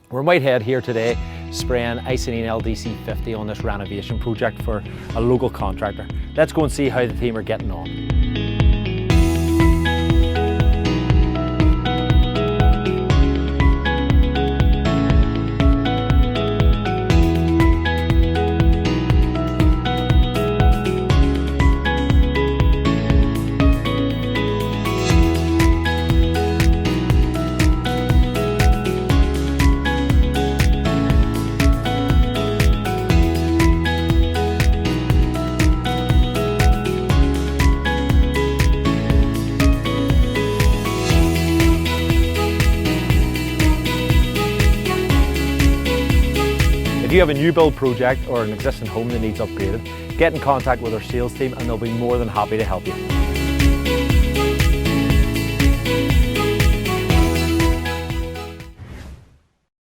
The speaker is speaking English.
We're in Whitehead here today, spraying Icynene LDC 50 on this renovation project for a local contractor. Let's go and see how the team are getting on. If you have a new build project or an existing home that needs upgraded, get in contact with our sales team and they'll be more than happy to help you.